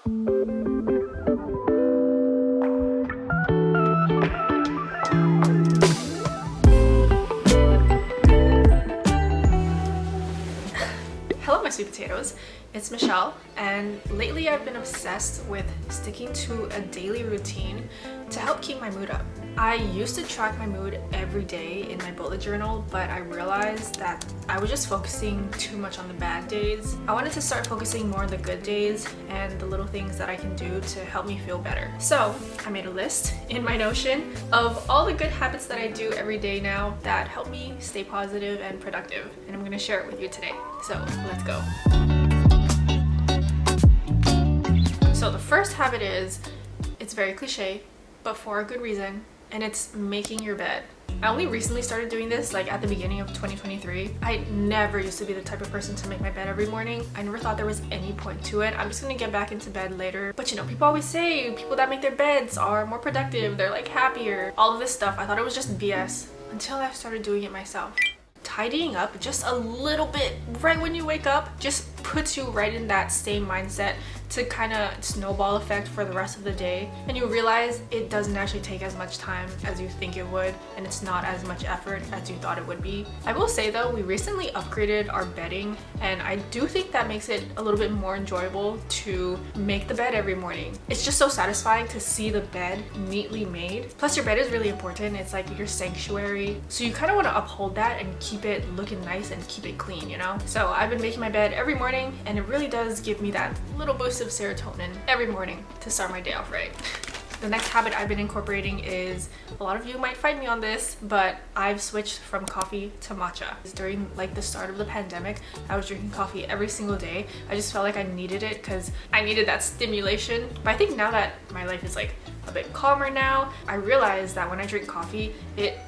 Hello my sweet potatoes, it's Michelle, and lately I've been obsessed with sticking to a daily routine to help keep my mood up. I used to track my mood every day in my bullet journal, but I realized that I was just focusing too much on the bad days. I wanted to start focusing more on the good days and the little things that I can do to help me feel better. So I made a list in my Notion of all the good habits that I do every day now that help me stay positive and productive, and I'm gonna share it with you today. So let's go. So the first habit is, it's very cliche, but for a good reason, and it's making your bed. I only recently started doing this, like at the beginning of 2023. I never used to be the type of person to make my bed every morning. I never thought there was any point to it. I'm just gonna get back into bed later. But you know, people always say people that make their beds are more productive, they're like happier, all of this stuff. I thought it was just BS until I started doing it myself. Tidying up just a little bit right when you wake up just puts you right in that same mindset to kind of snowball effect for the rest of the day, and you realize it doesn't actually take as much time as you think it would, and it's not as much effort as you thought it would be. I will say though, we recently upgraded our bedding, and I do think that makes it a little bit more enjoyable to make the bed every morning. It's just so satisfying to see the bed neatly made. Plus your bed is really important. It's like your sanctuary, so you kind of want to uphold that and keep it looking nice and keep it clean, you know? So I've been making my bed every morning, and it really does give me that little boost of serotonin every morning to start my day off right. The next habit I've been incorporating is, a lot of you might fight me on this, but I've switched from coffee to matcha. During like the start of the pandemic, I was drinking coffee every single day. I just felt like I needed it because I needed that stimulation. But I think now that my life is like a bit calmer now, I realize that when I drink coffee, it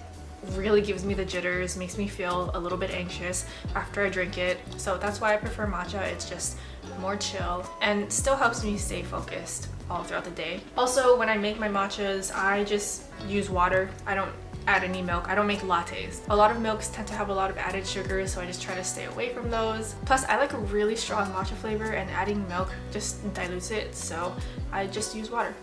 really gives me the jitters, makes me feel a little bit anxious after I drink it. So that's why I prefer matcha. It's just more chill and still helps me stay focused all throughout the day. Also, when I make my matchas, I just use water. I don't add any milk. I don't make lattes. A lot of milks tend to have a lot of added sugars, so I just try to stay away from those. Plus, I like a really strong matcha flavor, and adding milk just dilutes it, so I just use water.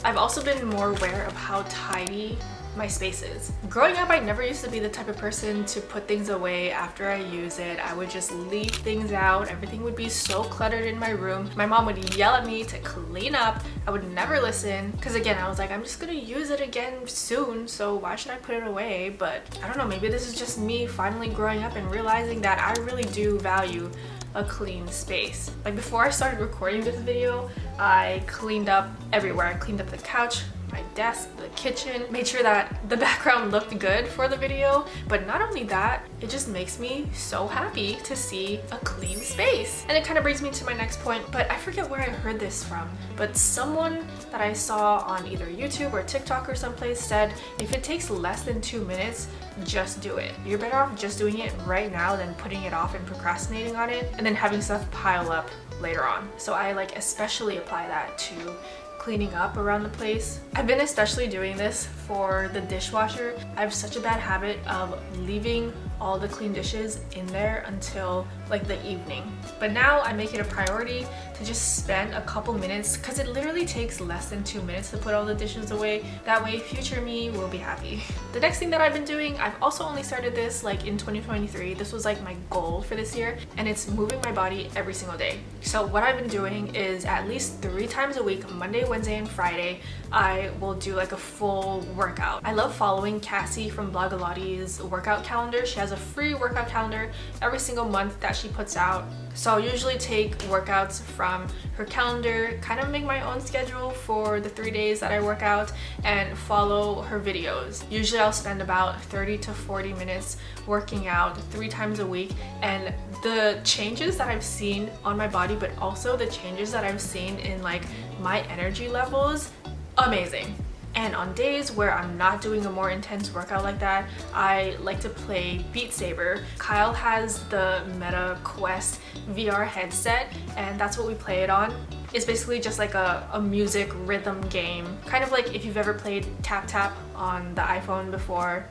I've also been more aware of how tidy my space is. Growing up, I never used to be the type of person to put things away after I use it. I would just leave things out. Everything would be so cluttered in my room. My mom would yell at me to clean up. I would never listen because, again, I was like, I'm just gonna use it again soon, so why should I put it away? But I don't know, maybe this is just me finally growing up and realizing that I really do value a clean space. Like before I started recording this video, I cleaned up everywhere. I cleaned up the couch, my desk, the kitchen, made sure that the background looked good for the video. But not only that, it just makes me so happy to see a clean space. And it kind of brings me to my next point, but I forget where I heard this from, but someone that I saw on either YouTube or TikTok or someplace said, if it takes less than 2 minutes, just do it. You're better off just doing it right now than putting it off and procrastinating on it and then having stuff pile up later on. So I like especially apply that to cleaning up around the place. I've been especially doing this for the dishwasher. I have such a bad habit of leaving all the clean dishes in there until like the evening. But now I make it a priority to just spend a couple minutes, because it literally takes less than 2 minutes to put all the dishes away. That way future me will be happy. The next thing that I've been doing, I've also only started this like in 2023. This was like my goal for this year, and it's moving my body every single day. So what I've been doing is at least 3 times a week, Monday, Wednesday, and Friday, I will do like a full workout. I love following Cassie from Blogilates workout calendar. She has a free workout calendar every single month that she puts out. So I'll usually take workouts from her calendar, kind of make my own schedule for the 3 days that I work out, and follow her videos. Usually I'll spend about 30 to 40 minutes working out 3 times a week, and the changes that I've seen on my body, but also the changes that I've seen in like my energy levels, amazing. And on days where I'm not doing a more intense workout like that, I like to play Beat Saber. Kyle has the Meta Quest VR headset, and that's what we play it on. It's basically just like a music rhythm game. Kind of like if you've ever played Tap Tap on the iPhone before.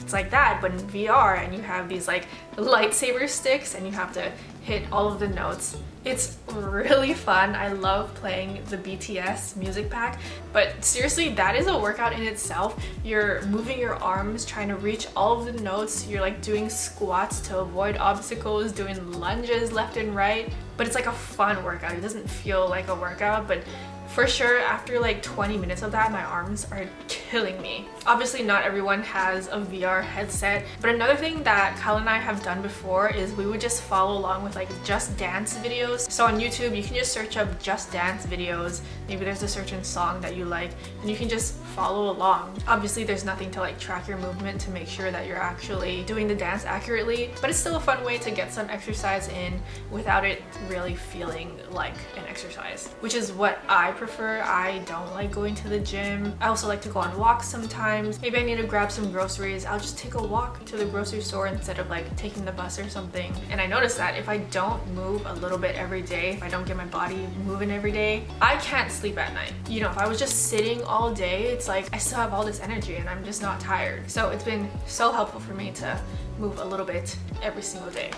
It's like that, but in VR, and you have these like lightsaber sticks and you have to hit all of the notes. It's really fun. I love playing the BTS music pack, but seriously, that is a workout in itself. You're moving your arms, trying to reach all of the notes. You're like doing squats to avoid obstacles, doing lunges left and right, but it's like a fun workout. It doesn't feel like a workout, but for sure, after like 20 minutes of that, my arms are killing me. Obviously, not everyone has a VR headset, but another thing that Kyle and I have done before is we would just follow along with like Just Dance videos. So on YouTube, you can just search up Just Dance videos. Maybe there's a certain song that you like, and you can just follow along. Obviously, there's nothing to like track your movement to make sure that you're actually doing the dance accurately, but it's still a fun way to get some exercise in without it really feeling like an exercise, which is what I prefer. I don't like going to the gym. I also like to go on walks sometimes. Maybe I need to grab some groceries. I'll just take a walk to the grocery store instead of like taking the bus or something. And I noticed that if I don't move a little bit every day, if I don't get my body moving every day, I can't sleep at night. You know, if I was just sitting all day, it's like I still have all this energy and I'm just not tired. So it's been so helpful for me to move a little bit every single day.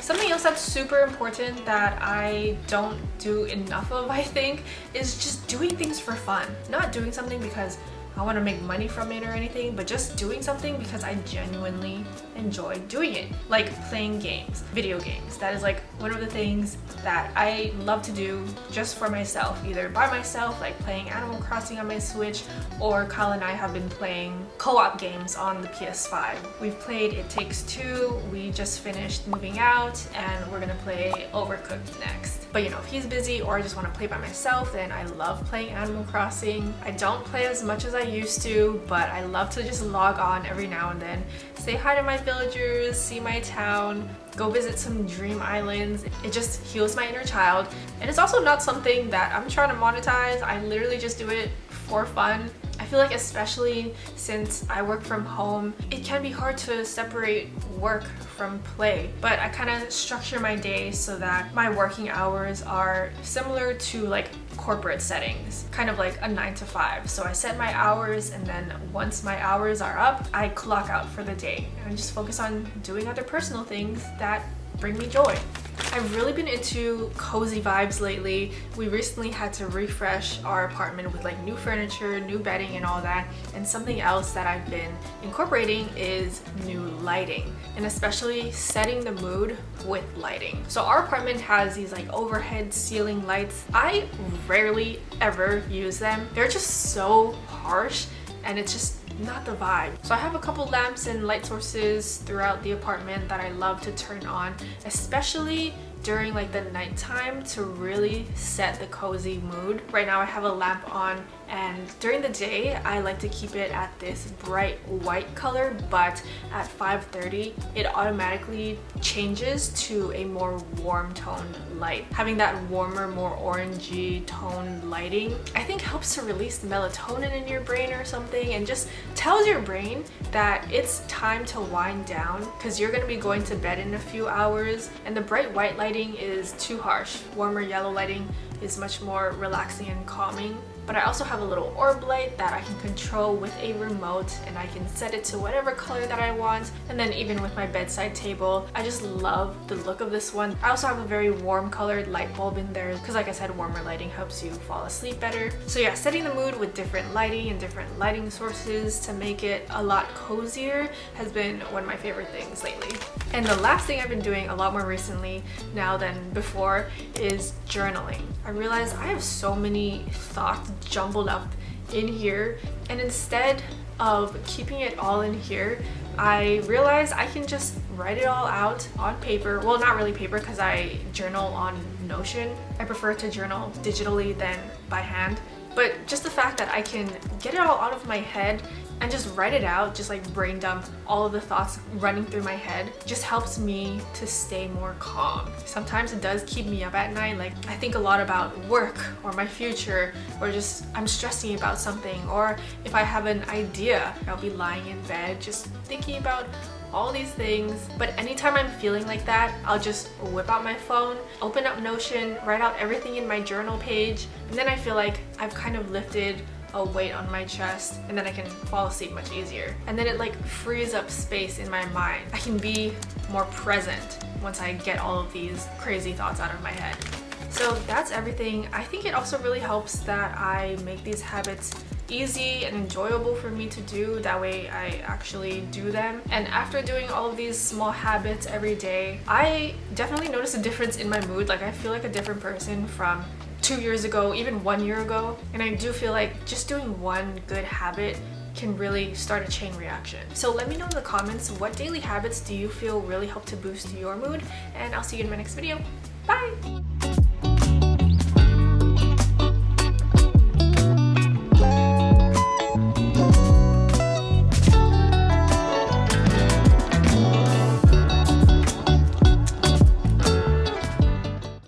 Something else that's super important that I don't do enough of, I think, is just doing things for fun. Not doing something because I want to make money from it or anything, but just doing something because I genuinely enjoy doing it. Like playing games, video games. That is like one of the things that I love to do just for myself, either by myself, like playing Animal Crossing on my Switch, or Kyle and I have been playing co-op games on the PS5. We've played It Takes Two, we just finished Moving Out, and we're gonna play Overcooked next. But you know, if he's busy or I just want to play by myself, then I love playing Animal Crossing. I don't play as much as I used to, but I love to just log on every now and then, say hi to my villagers, see my town, go visit some dream islands. It just heals my inner child. And it's also not something that I'm trying to monetize. I literally just do it for fun. I feel like, especially since I work from home, it can be hard to separate work from play, but I kind of structure my day so that my working hours are similar to like corporate settings, kind of like a 9 to 5. So I set my hours, and then once my hours are up, I clock out for the day and just focus on doing other personal things that bring me joy. I've really been into cozy vibes lately. We recently had to refresh our apartment with like new furniture, new bedding and all that. And something else that I've been incorporating is new lighting, and especially setting the mood with lighting. So our apartment has these like overhead ceiling lights. I rarely ever use them. They're just so harsh and it's just not the vibe. So I have a couple lamps and light sources throughout the apartment that I love to turn on, especially during like the nighttime, to really set the cozy mood. Right now I have a lamp on, and during the day I like to keep it at this bright white color, but at 5:30 it automatically changes to a more warm toned light. Having that warmer, more orangey toned lighting, I think, helps to release melatonin in your brain or something, and just tells your brain that it's time to wind down because you're going to be going to bed in a few hours. And the bright white lighting is too harsh. Warmer yellow lighting is much more relaxing and calming. But I also have a little orb light that I can control with a remote, and I can set it to whatever color that I want. And then even with my bedside table, I just love the look of this one. I also have a very warm colored light bulb in there because, like I said, warmer lighting helps you fall asleep better. So yeah, setting the mood with different lighting and different lighting sources to make it a lot cozier has been one of my favorite things lately. And the last thing I've been doing a lot more recently now than before is journaling. I realized I have so many thoughts jumbled up in here, and instead of keeping it all in here, I realized I can just write it all out on paper. Well, not really paper because I journal on Notion. I prefer to journal digitally than by hand, but just the fact that I can get it all out of my head and just write it out, just like brain dump all of the thoughts running through my head, just helps me to stay more calm. Sometimes it does keep me up at night, like I think a lot about work or my future, or just I'm stressing about something, or if I have an idea, I'll be lying in bed just thinking about all these things. But anytime I'm feeling like that, I'll just whip out my phone, open up Notion, write out everything in my journal page, and then I feel like I've kind of lifted a weight on my chest, and then I can fall asleep much easier. And then it like frees up space in my mind. I can be more present once I get all of these crazy thoughts out of my head. So that's everything. I think it also really helps that I make these habits easy and enjoyable for me to do. That way I actually do them. And after doing all of these small habits every day, I definitely notice a difference in my mood. Like, I feel like a different person from 2 years ago, even 1 year ago. And I do feel like just doing one good habit can really start a chain reaction. So let me know in the comments, what daily habits do you feel really help to boost your mood? And I'll see you in my next video. Bye!